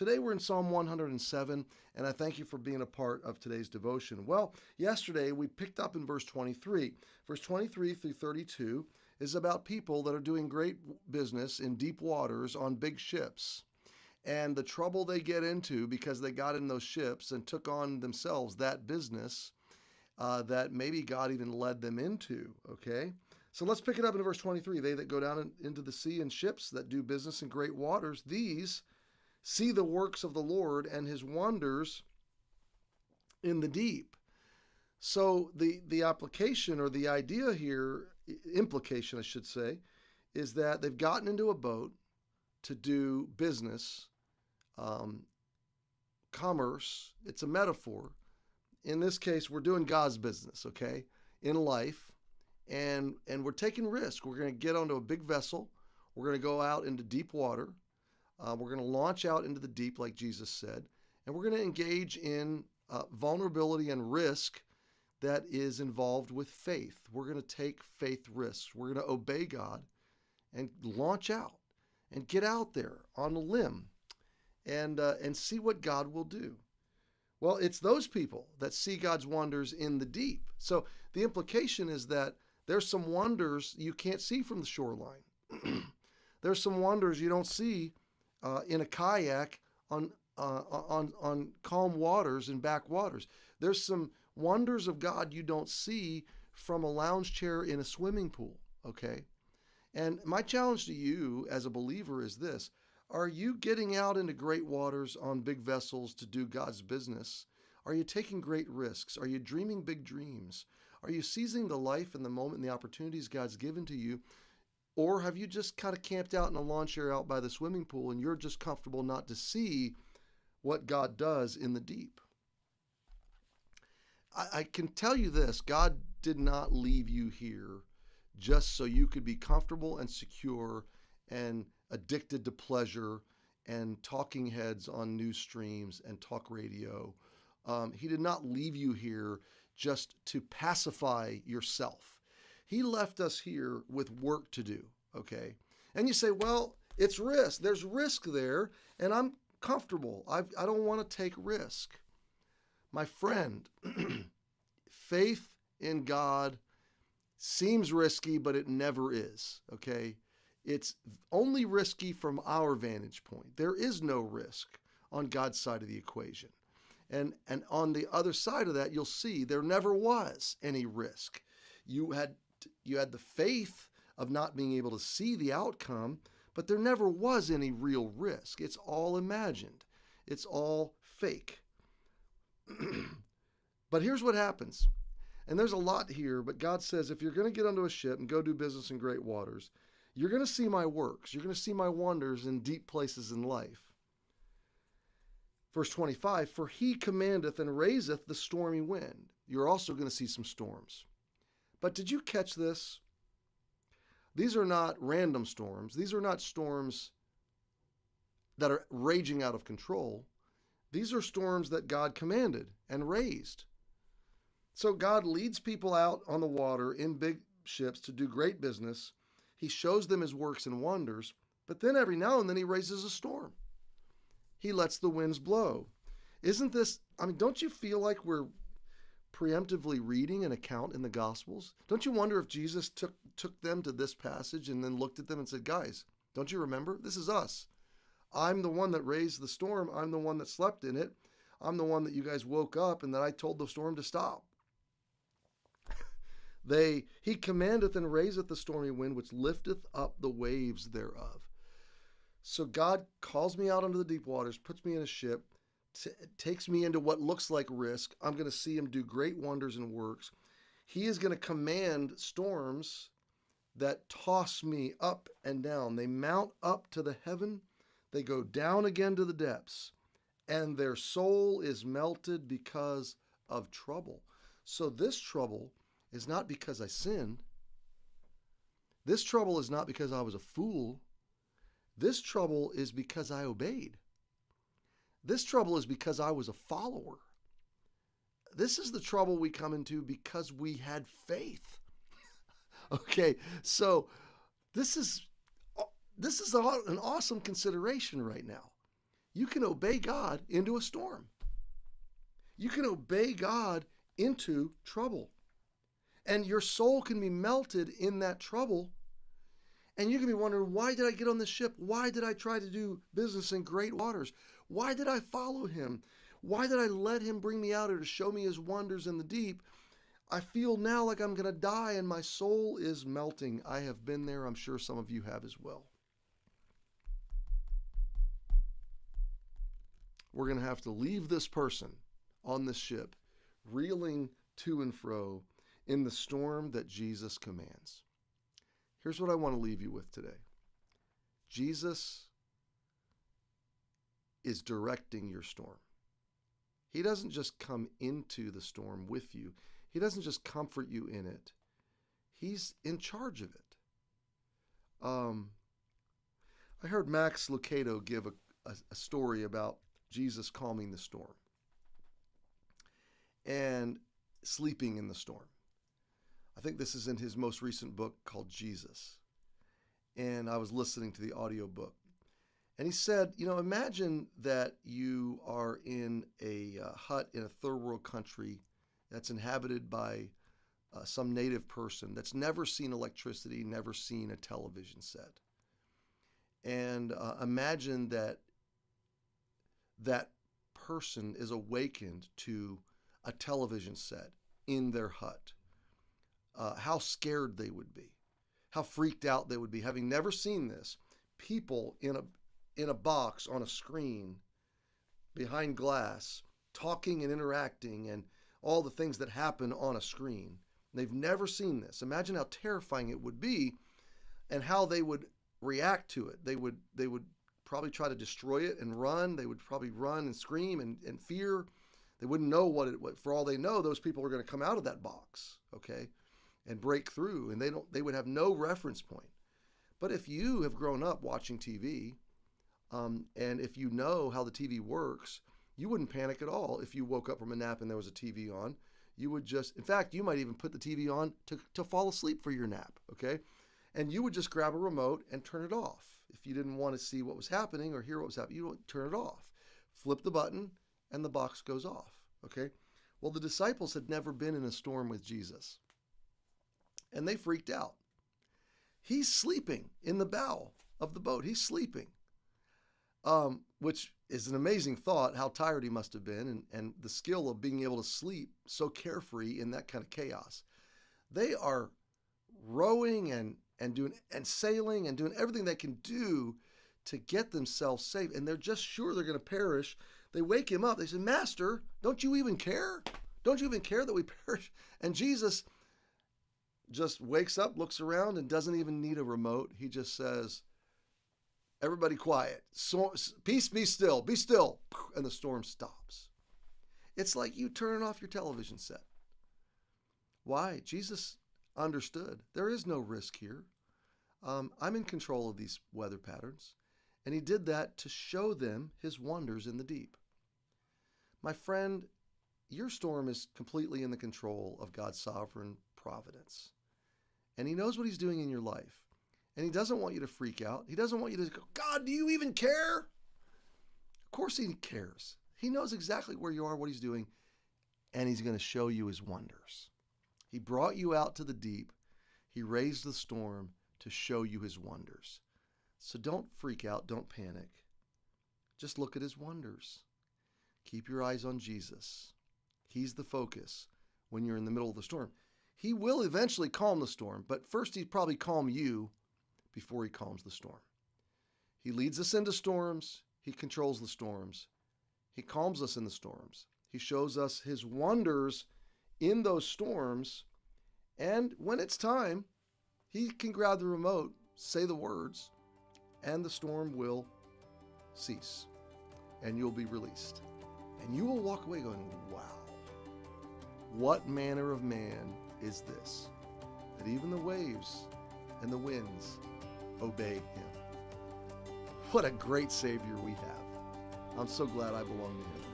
Today we're in Psalm 107, and I thank you for being a part of today's devotion. Well, yesterday we picked up in verse 23. Verse 23 through 32 is about people that are doing great business in deep waters on big ships, and the trouble they get into because they got in those ships and took on themselves that business that maybe God even led them into, okay? So let's pick it up in verse 23. They that go down into the sea in ships that do business in great waters, these see the works of the Lord and his wonders in the deep. So the application, or the idea here, implication I should say, is that they've gotten into a boat to do business, commerce. It's a metaphor. In this case, we're doing God's business, okay, in life, and we're taking risk. We're going to get onto a big vessel. We're going to go out into deep water. We're going to launch out into the deep, like Jesus said, and we're going to engage in vulnerability and risk that is involved with faith. We're going to take faith risks. We're going to obey God and launch out and get out there on a limb and see what God will do. Well, it's those people that see God's wonders in the deep. So the implication is that there's some wonders you can't see from the shoreline. There's some wonders you don't see in a kayak on calm waters and backwaters. There's some wonders of God you don't see from a lounge chair in a swimming pool, okay? And my challenge to you as a believer is this. Are you getting out into great waters on big vessels to do God's business? Are you taking great risks? Are you dreaming big dreams? Are you seizing the life and the moment and the opportunities God's given to you? Or have you just kind of camped out in a lawn chair out by the swimming pool and you're just comfortable not to see what God does in the deep? I can tell you this, God did not leave you here just so you could be comfortable and secure and addicted to pleasure and talking heads on news streams and talk radio. He did not leave you here just to pacify yourself. He left us here with work to do, okay? And you say, well, it's risk. There's risk there, and I'm comfortable. I don't want to take risk. My friend, faith in God seems risky, but it never is, okay? It's only risky from our vantage point. There is no risk on God's side of the equation. And on the other side of that, you'll see there never was any risk. You had the faith of not being able to see the outcome, but there never was any real risk. It's all imagined. It's all fake. But here's what happens. And there's a lot here, but God says, if you're going to get onto a ship and go do business in great waters, you're going to see my works. You're going to see my wonders in deep places in life. Verse 25, for he commandeth and raiseth the stormy wind. You're also going to see some storms. But did you catch this? These are not random storms. These are not storms that are raging out of control. These are storms that God commanded and raised. So God leads people out on the water in big ships to do great business. He shows them his works and wonders, but then every now and then he raises a storm. He lets the winds blow. Isn't this, don't you feel like we're preemptively reading an account in the Gospels? Don't you wonder if Jesus took them to this passage and then looked at them and said, guys, don't you remember? This is us. I'm the one that raised the storm. I'm the one that slept in it. I'm the one that you guys woke up and that I told the storm to stop. He commandeth and raiseth the stormy wind, which lifteth up the waves thereof. So God calls me out onto the deep waters, puts me in a ship, takes me into what looks like risk. I'm going to see him do great wonders and works. He is going to command storms that toss me up and down. They mount up to the heaven. They go down again to the depths. And their soul is melted because of trouble. So this trouble is not because I sinned. This trouble is not because I was a fool. This trouble is because I obeyed. This trouble is because I was a follower. This is the trouble we come into because we had faith. Okay, so this is an awesome consideration right now. You can obey God into a storm. You can obey God into trouble. And your soul can be melted in that trouble. And you can be wondering, why did I get on the ship? Why did I try to do business in great waters? Why did I follow him? Why did I let him bring me out here to show me his wonders in the deep? I feel now like I'm going to die and my soul is melting. I have been there. I'm sure some of you have as well. We're going to have to leave this person on this ship, reeling to and fro in the storm that Jesus commands. Here's what I want to leave you with today. Jesus is directing your storm. He doesn't just come into the storm with you. He doesn't just comfort you in it. He's in charge of it. I heard Max Lucado give a story about Jesus calming the storm and sleeping in the storm. I think this is in his most recent book called Jesus. And I was listening to the audiobook. And he said, imagine that you are in a hut in a third world country that's inhabited by some native person that's never seen electricity, never seen a television set. And imagine that person is awakened to a television set in their hut. How scared they would be, how freaked out they would be, having never seen this. People in a box on a screen behind glass, talking and interacting and all the things that happen on a screen. They've never seen this. Imagine how terrifying it would be and how they would react to it. They would probably try to destroy it and run. They would probably run and scream and fear. They wouldn't know what for all they know, those people are going to come out of that box, okay, and break through, and they would have no reference point. But if you have grown up watching TV, and if you know how the TV works, you wouldn't panic at all if you woke up from a nap and there was a TV on. You would just, in fact, you might even put the TV on to fall asleep for your nap, okay? And you would just grab a remote and turn it off. If you didn't want to see what was happening or hear what was happening, you would turn it off. Flip the button and the box goes off, okay? Well, the disciples had never been in a storm with Jesus, and they freaked out. He's sleeping in the bow of the boat. He's sleeping, which is an amazing thought, how tired he must have been, and the skill of being able to sleep so carefree in that kind of chaos. They are rowing and doing and sailing and doing everything they can do to get themselves safe, and they're just sure they're going to perish. They wake him up. They say, "Master, don't you even care? Don't you even care that we perish?" And Jesus just wakes up, looks around, and doesn't even need a remote. He just says, "Everybody quiet. So, peace, be still. Be still." And the storm stops. It's like you turning off your television set. Why? Jesus understood. There is no risk here. I'm in control of these weather patterns. And he did that to show them his wonders in the deep. My friend, your storm is completely in the control of God's sovereign providence. And he knows what he's doing in your life. And he doesn't want you to freak out. He doesn't want you to go, "God, do you even care?" Of course he cares. He knows exactly where you are, what he's doing, and he's going to show you his wonders. He brought you out to the deep. He raised the storm to show you his wonders. So don't freak out. Don't panic. Just look at his wonders. Keep your eyes on Jesus. He's the focus when you're in the middle of the storm. He will eventually calm the storm, but first he'd probably calm you before he calms the storm. He leads us into storms. He controls the storms. He calms us in the storms. He shows us his wonders in those storms. And when it's time, he can grab the remote, say the words, and the storm will cease. And you'll be released. And you will walk away going, "Wow, what manner of man is this, that even the waves and the winds obey him?" What a great Savior we have. I'm so glad I belong to him.